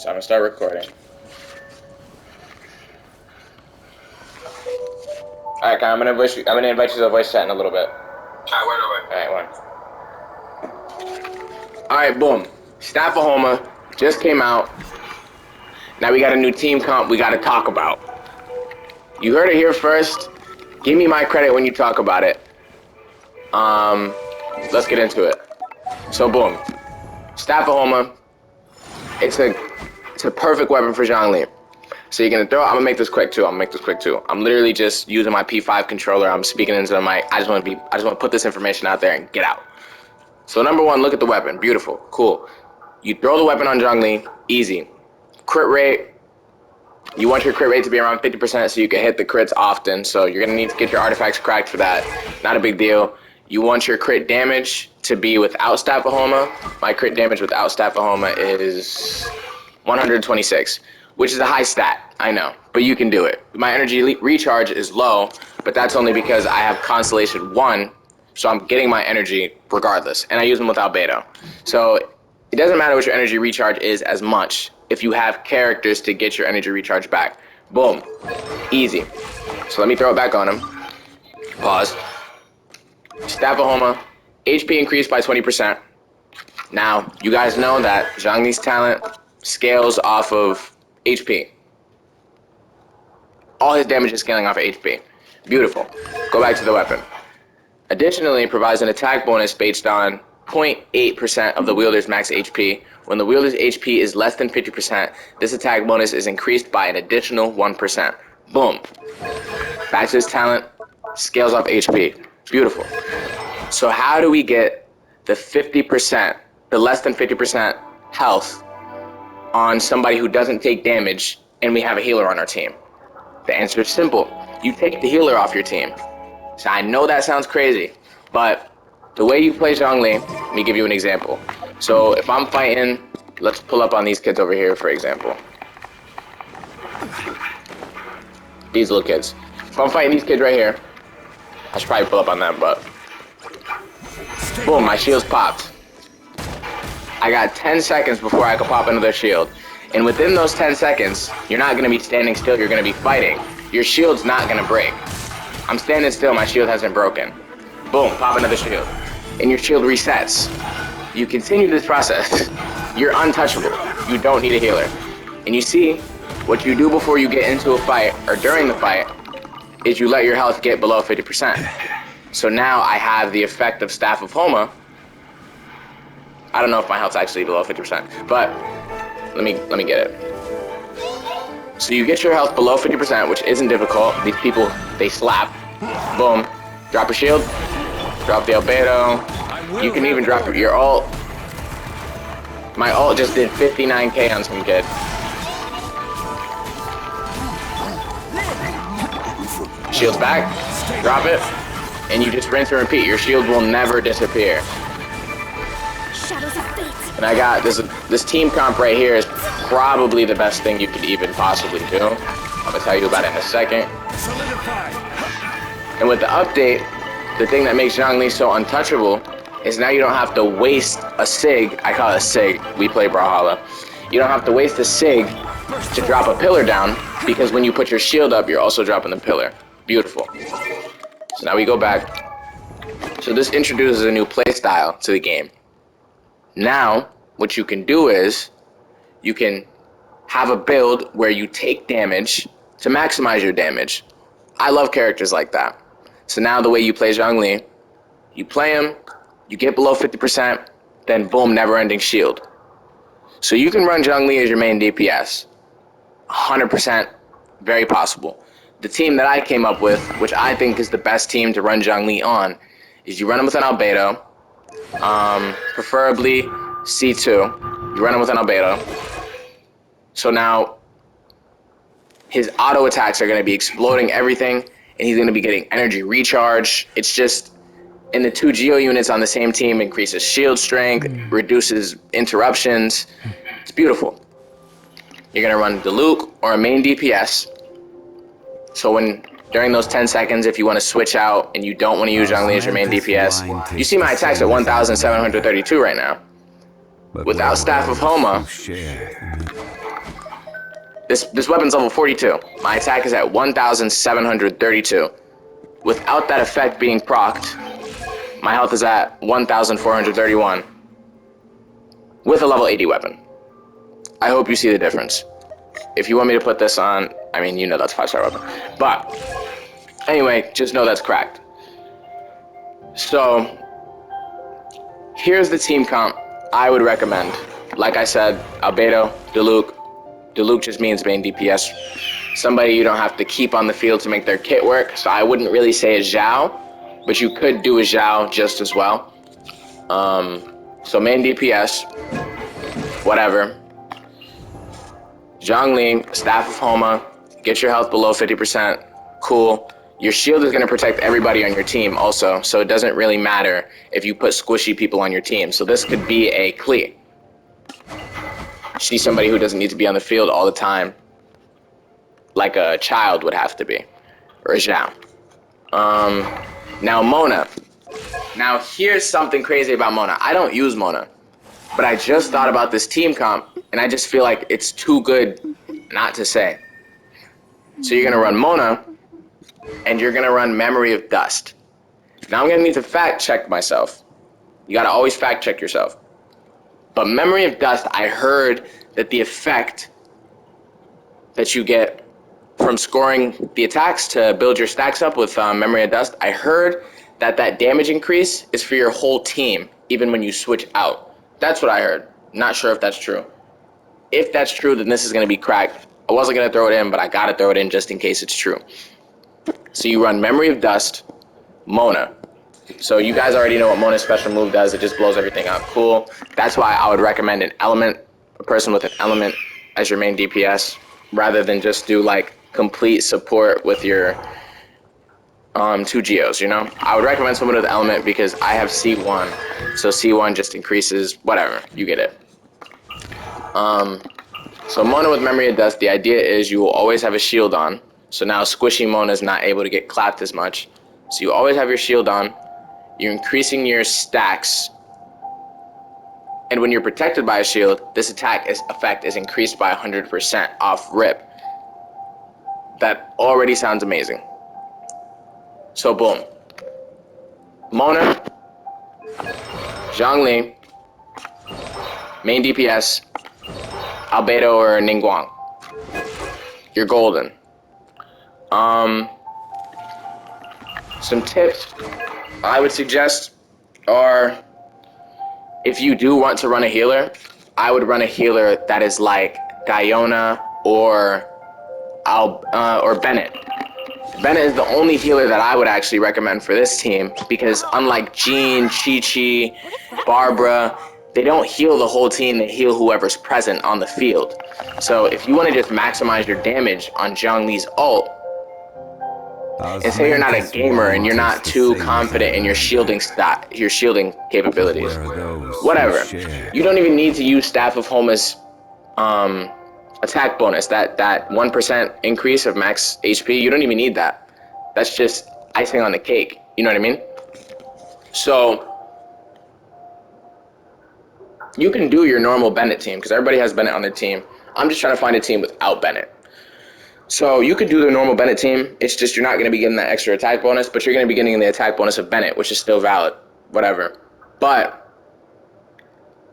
So I'm gonna start recording. Alright, Kyle, I'm gonna invite you to the voice chat in a little bit. Alright, Alright, boom. Staff of Homa just came out. Now we got a new team comp we gotta talk about. You heard it here first. Give me my credit when you talk about it. Let's get into it. So boom. Staff of Homa. It's a perfect weapon for Zhongli. So you're gonna throw. I'm gonna make this quick too. I'm literally just using my P5 controller. I'm speaking into the mic. I just want to put this information out there and get out. So number one, look at the weapon. Beautiful, cool. You throw the weapon on Zhongli, easy. Crit rate. You want your crit rate to be around 50% so you can hit the crits often. So you're gonna need to get your artifacts cracked for that. Not a big deal. You want your crit damage to be without Staff of Homa. My crit damage without Staff of Homa is 126, which is a high stat, I know, but you can do it. My energy recharge is low, but that's only because I have Constellation 1, so I'm getting my energy regardless, and I use them without Beto. So it doesn't matter what your energy recharge is as much if you have characters to get your energy recharge back. Boom, easy. So let me throw it back on him. Pause. Staff of Homa, HP increased by 20%. Now, you guys know that Zhongli's talent scales off of HP. All his damage is scaling off of HP. Beautiful. Go back to the weapon. Additionally, it provides an attack bonus based on 0.8% of the wielder's max HP. When the wielder's HP is less than 50%, this attack bonus is increased by an additional 1%. Boom. Back to his talent, scales off HP. Beautiful. So how do we get the 50%, the less than 50% health on somebody who doesn't take damage and we have a healer on our team? The answer is simple. You take the healer off your team. So I know that sounds crazy, but the way you play Zhongli, let me give you an example. So if I'm fighting, let's pull up on these kids over here, for example. These little kids. If I'm fighting these kids right here, I should probably pull up on them, but boom, my shield's popped. I got 10 seconds before I could pop another shield. And within those 10 seconds, you're not going to be standing still, you're going to be fighting. Your shield's not going to break. I'm standing still, my shield hasn't broken. Boom, pop another shield. And your shield resets. You continue this process. You're untouchable. You don't need a healer. And you see, what you do before you get into a fight, or during the fight, is you let your health get below 50%. So now I have the effect of Staff of Homa. I don't know if my health's actually below 50%, but let me get it. So you get your health below 50%, which isn't difficult. These people, they slap. Boom. Drop a shield. Drop the albedo. You can even drop your ult. My ult just did 59k on some kid. Shield's back. Drop it. And you just rinse and repeat. Your shield will never disappear. And I got this team comp right here is probably the best thing you could even possibly do. I'm gonna tell you about it in a second. And with the update, the thing that makes Zhongli so untouchable is now you don't have to waste a sig. I call it a sig. We play Brawlhalla. You don't have to waste a sig to drop a pillar down, because when you put your shield up, you're also dropping the pillar. Beautiful. So now we go back. So this introduces a new playstyle to the game. Now, what you can do is, you can have a build where you take damage to maximize your damage. I love characters like that. So now the way you play Zhongli, you play him, you get below 50%, then boom, never-ending shield. So you can run Zhongli as your main DPS. 100%, very possible. The team that I came up with, which I think is the best team to run Zhongli on, is you run him with an albedo, preferably C2. You run him with an albedo. So now his auto attacks are going to be exploding everything, and he's going to be getting energy recharge. It's just, and the 2 Geo units on the same team increases shield strength, reduces interruptions. It's beautiful. You're going to run Diluc or a main DPS. So during those 10 seconds, if you want to switch out and you don't want to use Zhongli as your main DPS, you see my attacks at 1,732 right now. Without Staff of Homa, this weapon's level 42. My attack is at 1,732. Without that effect being procced, my health is at 1,431. With a level 80 weapon. I hope you see the difference. If you want me to put this on, I mean, you know that's 5-star weapon. But, anyway, just know that's cracked. So, here's the team comp I would recommend. Like I said, Albedo, Diluc. Diluc just means main DPS. Somebody you don't have to keep on the field to make their kit work. So I wouldn't really say a Zhao, but you could do a Zhao just as well. So main DPS, whatever. Zhongli, Staff of Homa, get your health below 50%, cool. Your shield is going to protect everybody on your team also, so it doesn't really matter if you put squishy people on your team. So this could be a Klee. She's somebody who doesn't need to be on the field all the time, like a child would have to be, or a Zhao. Now Mona. Now here's something crazy about Mona. I don't use Mona, but I just thought about this team comp, and I just feel like it's too good not to say. So you're gonna run Mona, and you're gonna run Memory of Dust. Now I'm gonna need to fact check myself. You gotta always fact check yourself. But Memory of Dust, I heard that the effect that you get from scoring the attacks to build your stacks up with Memory of Dust, I heard that that damage increase is for your whole team, even when you switch out. That's what I heard. Not sure if that's true. If that's true, then this is going to be cracked. I wasn't going to throw it in, but I got to throw it in just in case it's true. So you run Memory of Dust, Mona. So you guys already know what Mona's special move does. It just blows everything up. Cool. That's why I would recommend an element, a person with an element as your main DPS, rather than just do like complete support with your 2 geos, you know? I would recommend someone with element because I have C1. So C1 just increases, whatever, you get it. So Mona with Memory of Dust, the idea is you will always have a shield on. So now squishy Mona is not able to get clapped as much. So you always have your shield on. You're increasing your stacks. And when you're protected by a shield, this effect is increased by 100% off rip. That already sounds amazing. So boom. Mona, Zhongli, main DPS, Albedo or Ningguang. You're golden. Some tips I would suggest are, if you do want to run a healer, I would run a healer that is like Diona or Bennett. Bennett is the only healer that I would actually recommend for this team because unlike Jean, Chi-Chi, Barbara, they don't heal the whole team, they heal whoever's present on the field. So if you want to just maximize your damage on Zhongli's ult, and say you're not a gamer and you're not too confident in your shielding capabilities, whatever, you don't even need to use Staff of Homa's attack bonus, that 1% increase of max HP. You don't even need that. That's just icing on the cake, you know what I mean? So you can do your normal Bennett team because everybody has Bennett on their team. I'm just trying to find a team without Bennett. So you could do the normal Bennett team. It's just you're not going to be getting that extra attack bonus, but you're going to be getting the attack bonus of Bennett, which is still valid, whatever. But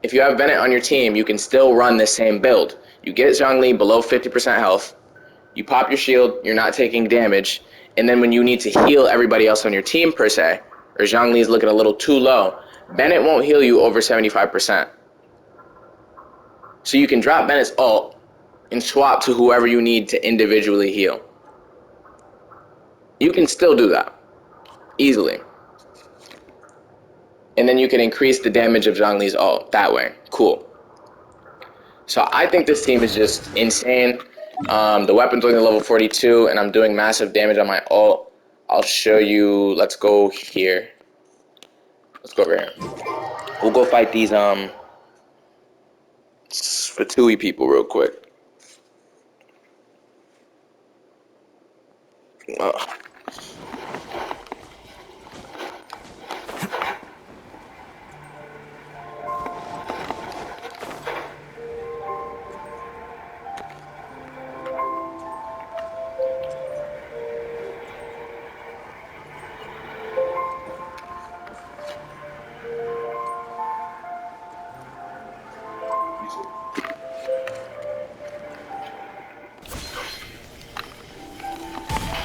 if you have Bennett on your team, you can still run the same build. You get Zhongli below 50% health, you pop your shield, you're not taking damage, and then when you need to heal everybody else on your team per se, or Zhongli is looking a little too low, Bennett won't heal you over 75%. So you can drop Bennett's ult and swap to whoever you need to individually heal. You can still do that easily. And then you can increase the damage of Zhongli's ult that way. Cool. So I think this team is just insane. The weapon's only level 42 and I'm doing massive damage on my ult. I'll show you. Let's go here. Let's go over here. We'll go fight these Fatui people real quick.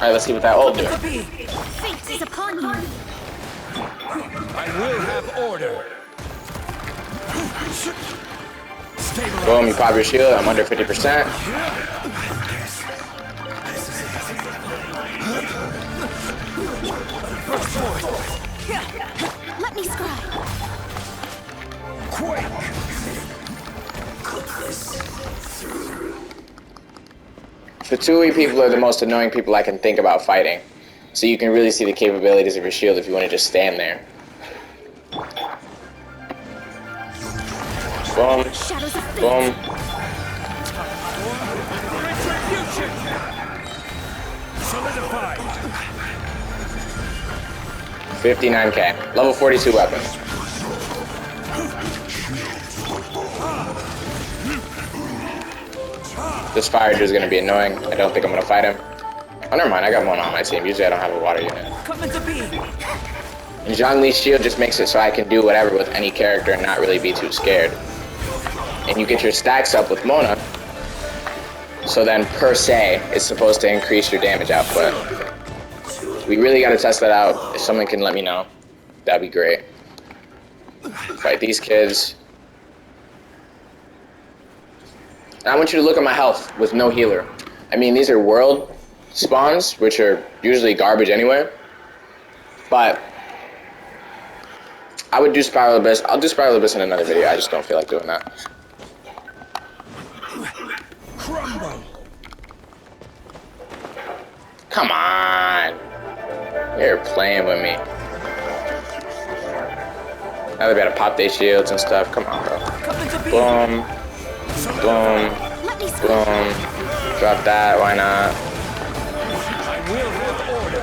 Alright, let's see what that ult do. Fate is upon you. I will have order. Boom, you pop your shield. I'm under 50%. Let me scribe. Quake. The 2E people are the most annoying people I can think about fighting. So you can really see the capabilities of your shield if you want to just stand there. Boom. Shadows of fate. Boom. Retribution. Solidified. 59k. Level 42 weapon. This fire dude is going to be annoying. I don't think I'm going to fight him. Oh, never mind. I got Mona on my team. Usually I don't have a water unit. Come into being. And Zhongli's shield just makes it so I can do whatever with any character and not really be too scared. And you get your stacks up with Mona. So then, per se, it's supposed to increase your damage output. We really got to test that out. If someone can let me know, that'd be great. Fight these kids. And I want you to look at my health with no healer. I mean, these are world spawns, which are usually garbage anyway. But I would do Spiral Abyss. I'll do Spiral Abyss in another video. I just don't feel like doing that. Crumble. Come on. You're playing with me. Now they better pop their shields and stuff. Come on, bro. Boom. Boom. Boom. Drop that. Why not? I will have order.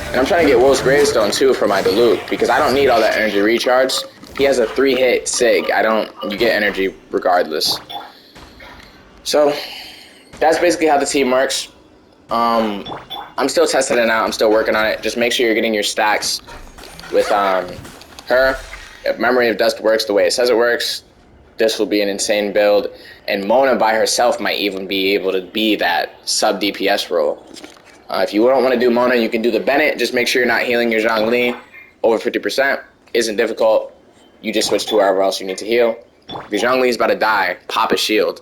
And I'm trying to get Wolf's Gravestone too for my Dilute because I don't need all that energy recharge. He has a 3-hit Sig. You get energy regardless. So that's basically how the team works. I'm still testing it out. I'm still working on it. Just make sure you're getting your stacks with her. If Memory of Dust works the way it says it works, this will be an insane build. And Mona by herself might even be able to be that sub DPS role. If you don't want to do Mona, you can do the Bennett. Just make sure you're not healing your Zhongli. Over 50% isn't difficult. You just switch to wherever else you need to heal. If your Zhongli is about to die, pop a shield.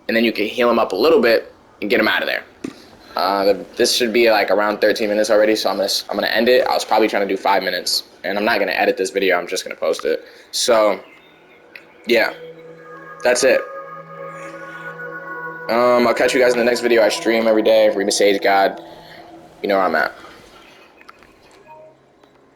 And then you can heal him up a little bit and get him out of there. This should be like around 13 minutes already, so I'm gonna end it. I was probably trying to do 5 minutes, and I'm not gonna edit this video. I'm just gonna post it. So, yeah, that's it. I'll catch you guys in the next video. I stream every day. Rimasagegod. You know where I'm at.